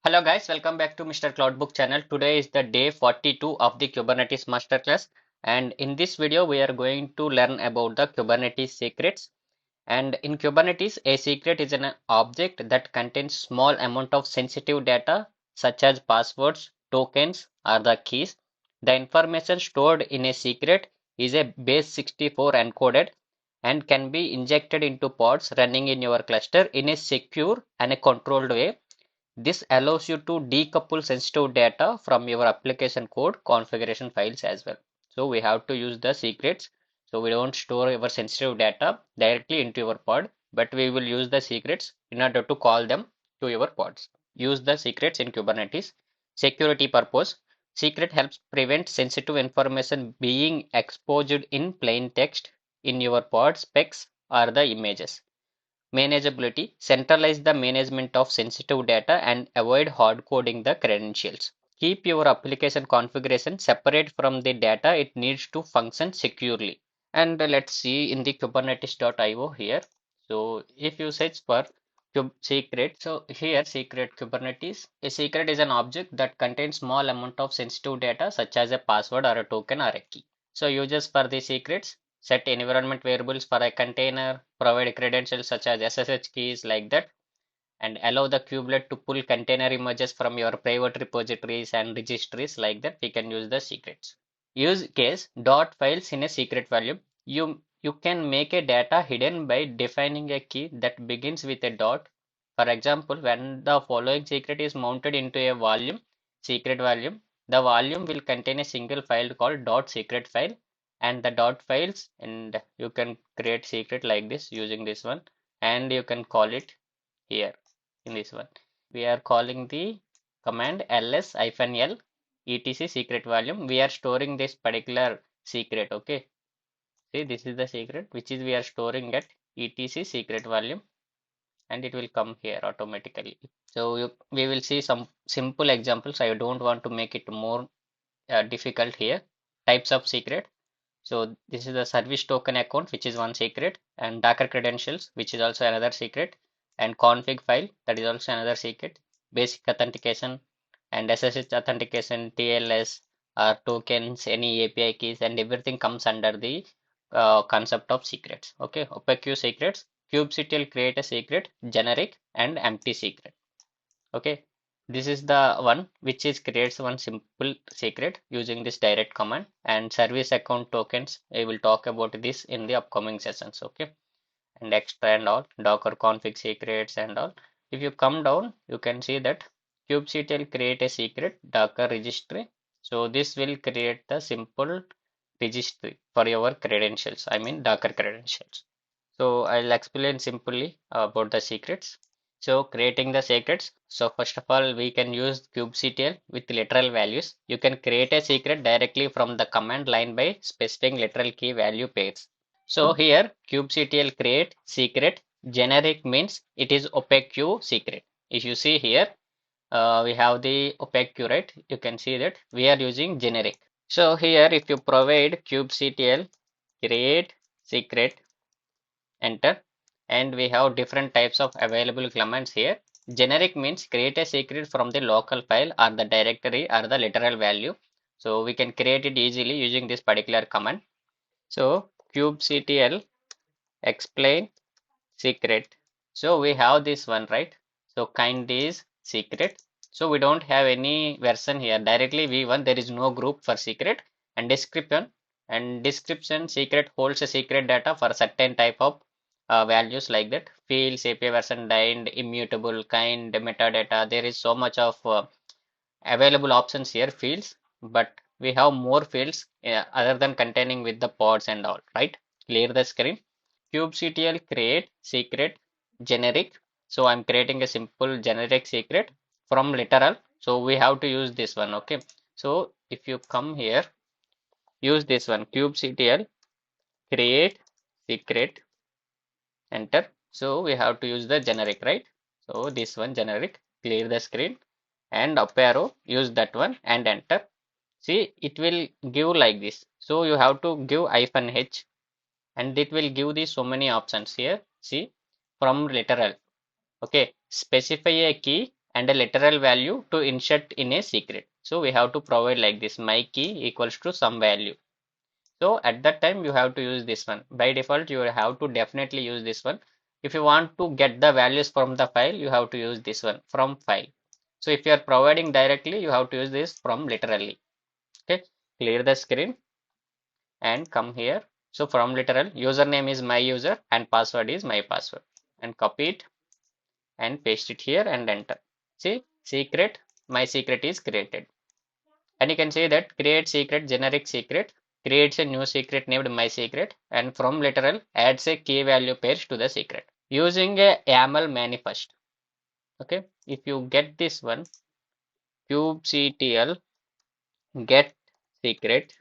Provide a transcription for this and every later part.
Hello guys, welcome back to Mr. Cloudbook channel. Today is the day 42 of the Kubernetes Masterclass, and in this video we are going to learn about the Kubernetes secrets. And in Kubernetes, a secret is an object that contains small amount of sensitive data such as passwords, tokens, or the keys. The information stored in a secret is a base 64 encoded and can be injected into pods running in your cluster in a secure and a controlled way. This allows you to decouple sensitive data from your application code configuration files as well. So we have to use the secrets. So we don't store our sensitive data directly into your pod, but we will use the secrets in order to call them to your pods. Use the secrets in Kubernetes. Security purpose. Secret helps prevent sensitive information being exposed in plain text in your pod specs or the images. Manageability: centralize the management of sensitive data and avoid hard coding the credentials. Keep your application configuration separate from the data it needs to function securely. And let's see in the kubernetes.io here. So if you search for secret, so here secret Kubernetes. A secret is an object that contains small amount of sensitive data such as a password or a token or a key. So uses for the secrets: set environment variables for a container, provide credentials such as SSH keys like that, and allow the kubelet to pull container images from your private repositories and registries like that. We can use the secrets. Use case dot files in a secret value. You can make a data hidden by defining a key that begins with a dot. For example, when the following secret is mounted into a volume, secret volume, the volume will contain a single file called dot secret file, and the dot files, and you can create secret like this using this one, and you can call it here in this one. We are calling the command ls-l etc secret volume. We are storing this particular secret. Okay. See, this is the secret which is we are storing at etc secret volume, and it will come here automatically. So we will see some simple examples. I don't want to make it more difficult here. Types of secret. So this is the service token account, which is one secret, and Docker credentials, which is also another secret, and config file, that is also another secret. Basic authentication and SSH authentication, TLS, tokens, any API keys, and everything comes under the concept of secrets. Okay, opaque secrets. kubectl create a secret, generic, and empty secret. Okay, this is the one which is creates one simple secret using this direct command, and service account tokens. I will talk about this in the upcoming sessions. Okay, and extra and all Docker config secrets and all. If you come down, you can see that kubectl create a secret Docker registry. So this will create the simple registry for your credentials. I mean Docker credentials. So I'll explain simply about the secrets. So creating the secrets. So first of all, we can use kubectl with literal values. You can create a secret directly from the command line by specifying literal key value pairs. So here kubectl create secret generic means it is opaque secret. If you see here, we have the opaque right? You can see that we are using generic. So here if you provide kubectl create secret, enter, and we have different types of available commands here. Generic means create a secret from the local file or the directory or the literal value. So we can create it easily using this particular command. So kubectl explain secret. So we have this one, right? So kind is secret. So we don't have any version here. Directly v1, there is no group for secret, and description. And description secret holds a secret data for certain type of values like that. Fields, API version, dind, immutable, kind, metadata. There is so much of available options here, fields, but we have more fields other than containing with the pods and all, right? Clear the screen. kubectl create secret generic. So I'm creating a simple generic secret from literal. So we have to use this one. Okay. So if you come here, use this one kubectl create secret, enter. So we have to use the generic, right? So this one generic, clear the screen, and up arrow, use that one and enter. See, it will give like this. So you have to give -h, and it will give the so many options here. See, from literal. Okay, specify a key and a literal value to insert in a secret. So we have to provide like this, my key equals to some value. So at that time you have to use this one. By default you have to definitely use this one. If you want to get the values from the file, you have to use this one, from file. So if you are providing directly, you have to use this from literally. Okay, clear the screen and come here. So from literal, username is my user and password is my password, and copy it and paste it here and enter. See, secret, my secret is created. And you can say that create secret, generic secret, creates a new secret named my secret, and from literal adds a key value pairs to the secret using a YAML manifest. Okay, if you get this one, kubectl get secret.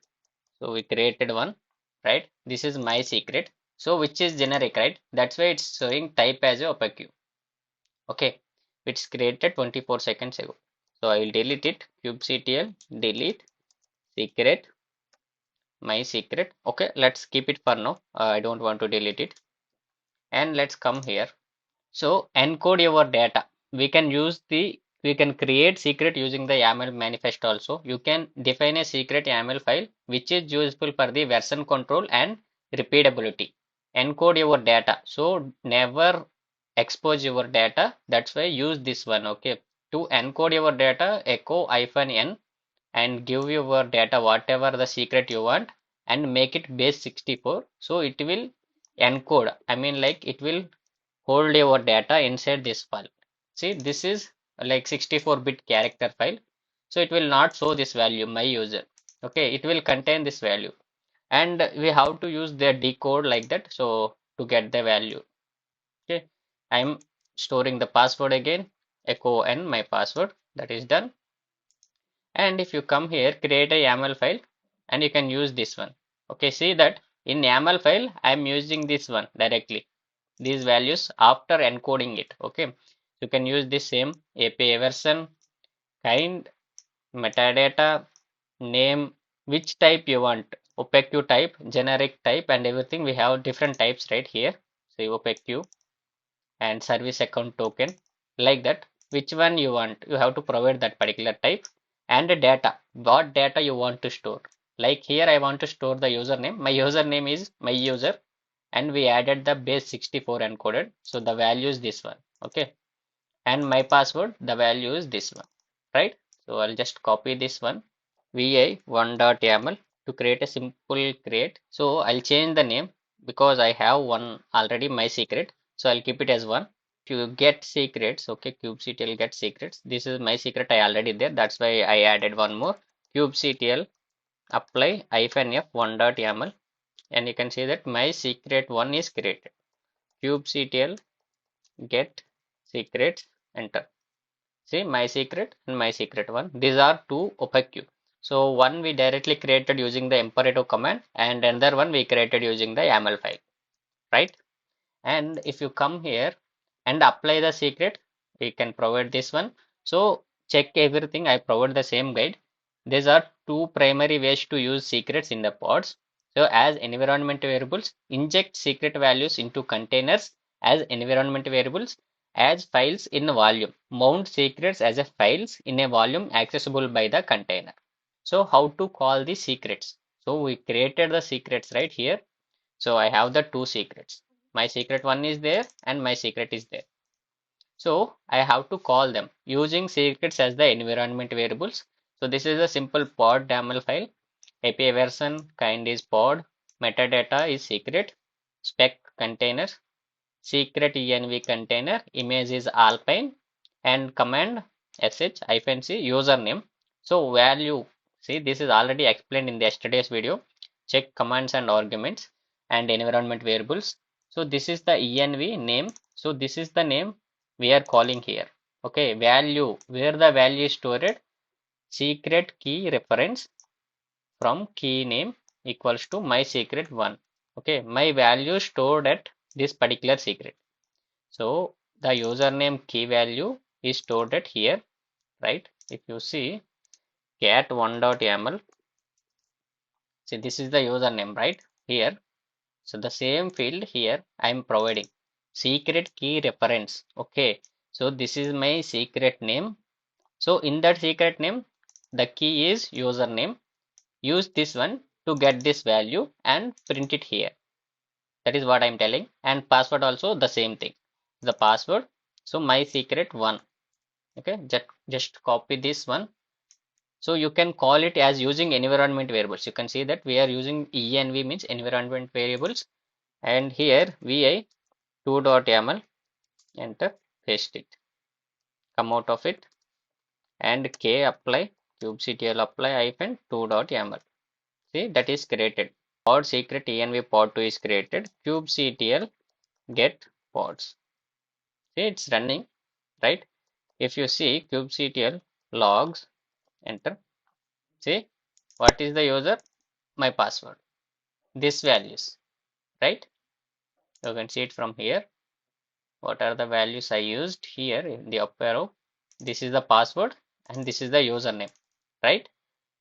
So we created one, right? This is my secret. So which is generic, right? That's why it's showing type as a opaque. Okay, it's created 24 seconds ago. So I will delete it. Kubectl delete secret, my secret. Okay, let's keep it for now. I don't want to delete it. And let's come here. So encode your data. We can create secret using the YAML manifest also. You can define a secret YAML file which is useful for the version control and repeatability. Encode your data. So never expose your data. That's why use this one. Okay. To encode your data, echo -n and give your data whatever the secret you want and make it base 64. So it will encode. I mean like it will hold your data inside this file. See, this is like 64-bit character file. So it will not show this value, my user. Okay, it will contain this value. And we have to use the decode like that. So to get the value. Okay, I'm storing the password again, echo and my password. That is done. And if you come here, create a YAML file and you can use this one. Okay, see that in YAML file, I'm using this one directly. These values after encoding it. Okay, you can use this same API version, kind, metadata, name, which type you want, opaque type, generic type, and everything. We have different types right here. Say opaque and service account token, like that. Which one you want, you have to provide that particular type. And the data, what data you want to store. Like here I want to store the username. My username is my user and we added the base 64 encoded, so the value is this one. Okay, and my password, the value is this one, right? So I'll just copy this one, vi1.yaml, to create a simple create. So I'll change the name because I have one already, my secret, so I'll keep it as one. To get secrets, okay, kubectl get secrets, this is my secret, I already there, that's why I added one more. Kubectl apply -f1.yaml, and you can see that my secret one is created. Kubectl get secrets, enter. See, my secret and my secret one, these are two opaque. So one we directly created using the imperative command and another one we created using the YAML file, right? And if you come here and apply the secret, we can provide this one. So check everything, I provide the same guide. These are two primary ways to use secrets in the pods. So as environment variables, inject secret values into containers as environment variables, as files in volume, mount secrets as a files in a volume accessible by the container. So how to call the secrets? So we created the secrets right here. So I have the two secrets. My secret one is there and my secret is there. So I have to call them using secrets as the environment variables. So this is a simple pod YAML file. API version, kind is pod, metadata is secret, spec container, secret env container, image is alpine, and command sh-c username. So value, see, this is already explained in the yesterday's video. Check commands and arguments and environment variables. So this is the env name. So this is the name we are calling here. Okay, value, where the value is stored, secret key reference from key name equals to my secret one. Okay, my value stored at this particular secret. So the username key value is stored at here, right? If you see cat1.yaml, see, this is the username right here. So the same field here I am providing secret key reference. Okay, So this is my secret name. So in that secret name, the key is username. Use this one to get this value and print it here. That is what I'm telling. And password also the same thing. The password. So my secret one. Okay, just copy this one. So you can call it as using environment variables. You can see that we are using env means environment variables. And here vi 2.yaml, enter, paste it, come out of it, and k apply, kubectl apply hyphen 2.yaml. See, that is created. Pod secret env pod 2 is created. Kubectl get pods. See, it's running, right? If you see kubectl logs, enter. See, what is the user? My password. This values, right? You can see it from here. What are the values I used here in the up arrow? This is the password and this is the username, right?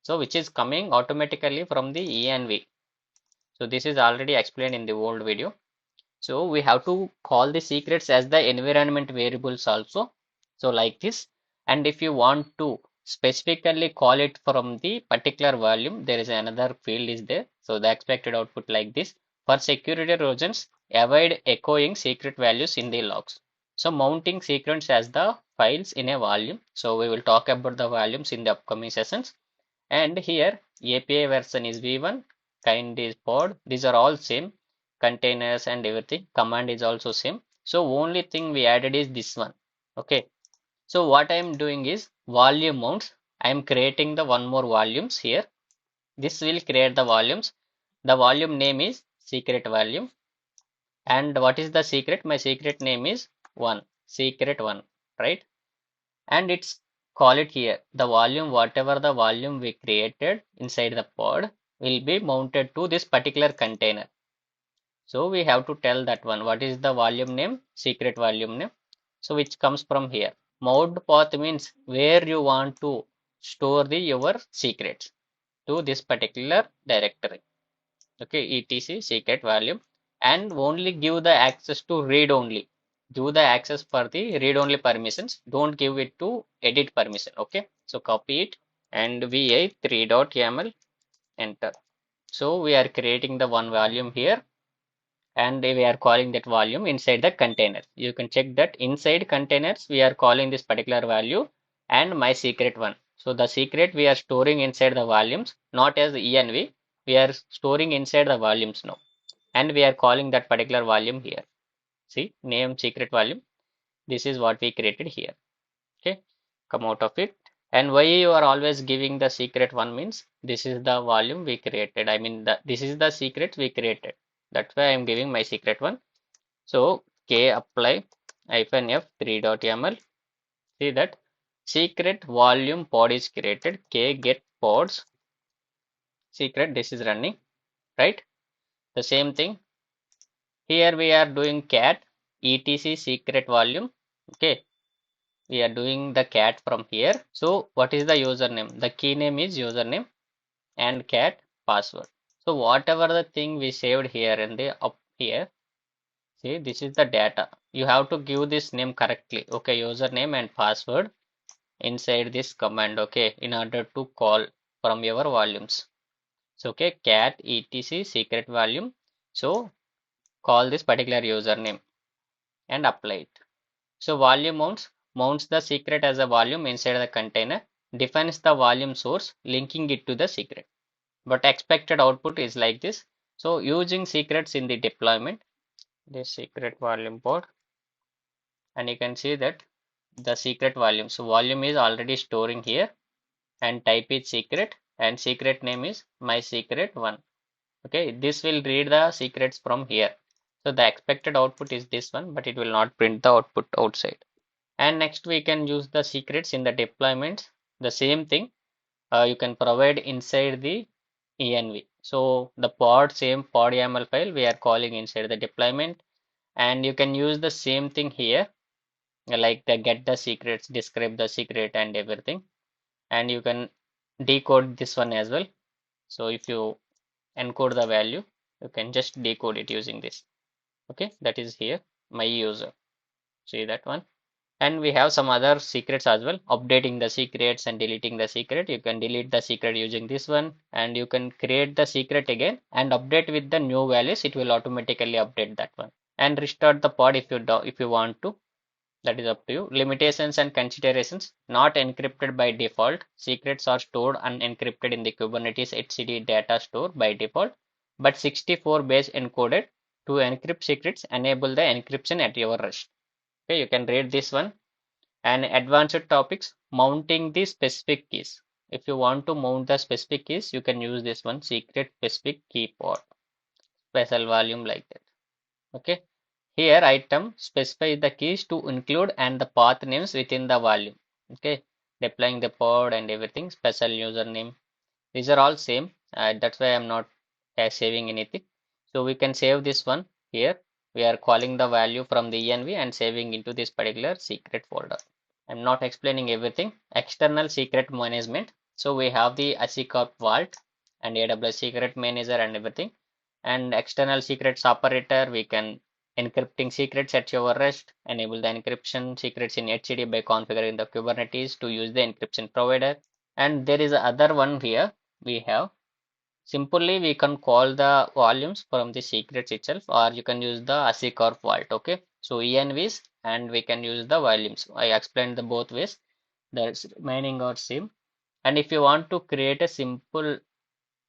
So which is coming automatically from the env. So this is already explained in the old video. So we have to call the secrets as the environment variables also. So like this. And if you want to specifically call it from the particular volume, there is another field is there. So the expected output like this. For security reasons, avoid echoing secret values in the logs. So mounting secrets as the files in a volume. So we will talk about the volumes in the upcoming sessions. And here API version is v1, kind is pod. These are all same. Containers and everything. Command is also same. So only thing we added is this one. Okay. So what I am doing is volume mounts. I am creating the one more volumes here. This will create the volumes. The volume name is secret volume. And what is the secret? My secret name is one, secret one, right? And it's call it here. The volume, whatever the volume we created inside the pod will be mounted to this particular container. So we have to tell that one. What is the volume name? Secret volume name. So which comes from here. Mount path means where you want to store the your secrets to this particular directory. Okay, etc secret volume, and only give the access to read only. Give the access for the read only permissions. Don't give it to edit permission. Okay, so copy it and vi 3.yaml, enter. So we are creating the one volume here and we are calling that volume inside the container. You can check that inside containers we are calling this particular value and my secret one. So the secret we are storing inside the volumes, not as env. We are storing inside the volumes now, and we are calling that particular volume here. See, name secret volume. This is what we created here. Okay, come out of it. And why you are always giving the secret one means this is the volume we created. I mean, this is the secret we created. That's why I'm giving my secret one. So k apply hyphen f 3.yaml. See that secret volume pod is created. K get pods secret. This is running, right? The same thing. Here we are doing cat etc secret volume. Okay, we are doing the cat from here. So what is the username? The key name is username and cat password. So whatever the thing we saved here and the up here, see, this is the data. You have to give this name correctly. Okay, username and password inside this command. Okay, in order to call from your volumes. So okay, cat etc secret volume. So call this particular username and apply it. So volume mounts the secret as a volume inside the container, defines the volume source, linking it to the secret. But expected output is like this. So using secrets in the deployment, this secret volume pod, and you can see that the secret volume. So volume is already storing here and type is secret and secret name is my secret one. Okay, this will read the secrets from here. So the expected output is this one, but it will not print the output outside. And next we can use the secrets in the deployments. The same thing you can provide inside the env. So the pod, same pod YAML file we are calling inside the deployment, and you can use the same thing here, like the get the secrets, describe the secret and everything. And you can decode this one as well. So if you encode the value, you can just decode it using this. Okay, that is here my user. See that one. And we have some other secrets as well, updating the secrets and deleting the secret. You can delete the secret using this one, and you can create the secret again and update with the new values. It will automatically update that one. And restart the pod if you do, if you want to. That is up to you. Limitations and considerations. Not encrypted by default. Secrets are stored unencrypted in the Kubernetes etcd data store by default, but 64 base encoded. To encrypt secrets, enable the encryption at your rest. Okay, you can read this one. And advanced topics, mounting the specific keys. If you want to mount the specific keys, you can use this one, secret specific key pod, special volume, like that. Okay. Here item specify the keys to include and the path names within the volume. Okay. Deploying the pod and everything, special username. These are all same. That's why I'm not saving anything. So we can save this one here. We are calling the value from the env and saving into this particular secret folder. I'm not explaining everything. External secret management. So we have the ACCORP Vault and AWS Secret Manager and everything. And external secrets operator, we can encrypting secrets at your rest, enable the encryption secrets in etcd by configuring the Kubernetes to use the encryption provider. And there is other one here we have. Simply we can call the volumes from the secrets itself, or you can use the ACCORP Vault. Okay, so envs and we can use the volumes. I explained the both ways. The remaining are same. And if you want to create a simple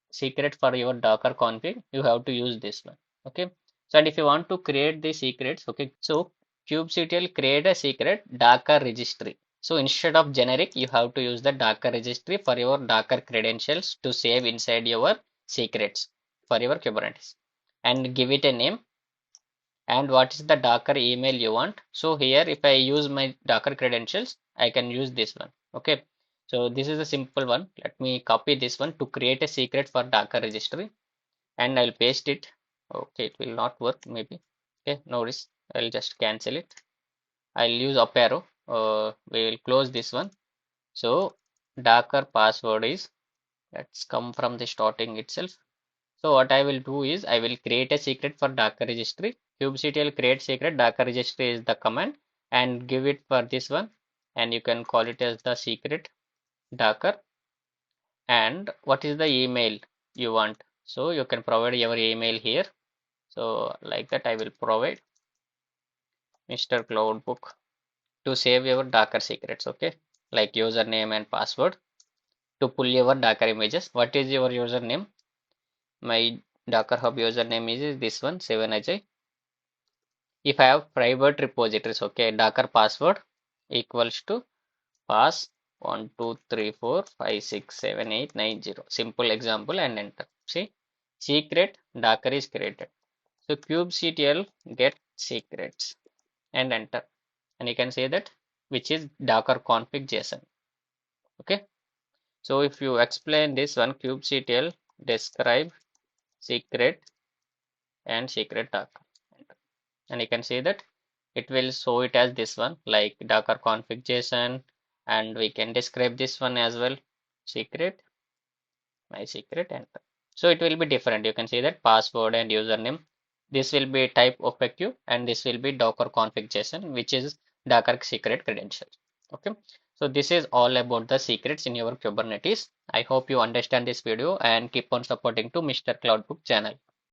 secret for your Docker config, you have to use this one. Okay, so and if you want to create the secrets, okay, so kubectl create a secret Docker registry. So instead of generic, you have to use the Docker registry for your Docker credentials to save inside your secrets for your Kubernetes, and give it a name. And what is the Docker email you want? So here, if I use my Docker credentials, I can use this one. Okay, so this is a simple one. Let me copy this one to create a secret for Docker registry, and I'll paste it. Okay, it will not work maybe. Okay, no worries. I'll just cancel it. I'll use up arrow. We will close this one. So Docker password is, let's come from the starting itself. So what I will do is I will create a secret for Docker registry. Kubectl create secret Docker registry is the command, and give it for this one, and you can call it as the secret Docker. And what is the email you want? So you can provide your email here. So like that I will provide Mr. Cloudbook to save your Docker secrets. Okay, like username and password to pull your Docker images. What is your username? My Docker Hub username is this one, 7aj. If I have private repositories, okay, Docker password equals to pass 1 2 3 4 5 6 7 8 9 0. Simple example and enter. See, secret Docker is created. So kubectl get secrets and enter, and you can say that which is Docker config JSON. Okay, so if you explain this one, kubectl describe secret and secret Docker, and you can see that it will show it as this one, like Docker config JSON, and we can describe this one as well, secret, my secret, enter. So it will be different. You can see that password and username. This will be type OPQ, and this will be Docker config JSON, which is Docker secret credentials. Okay, so this is all about the secrets in your Kubernetes. I hope you understand this video and keep on supporting to Mr. Cloudbook channel.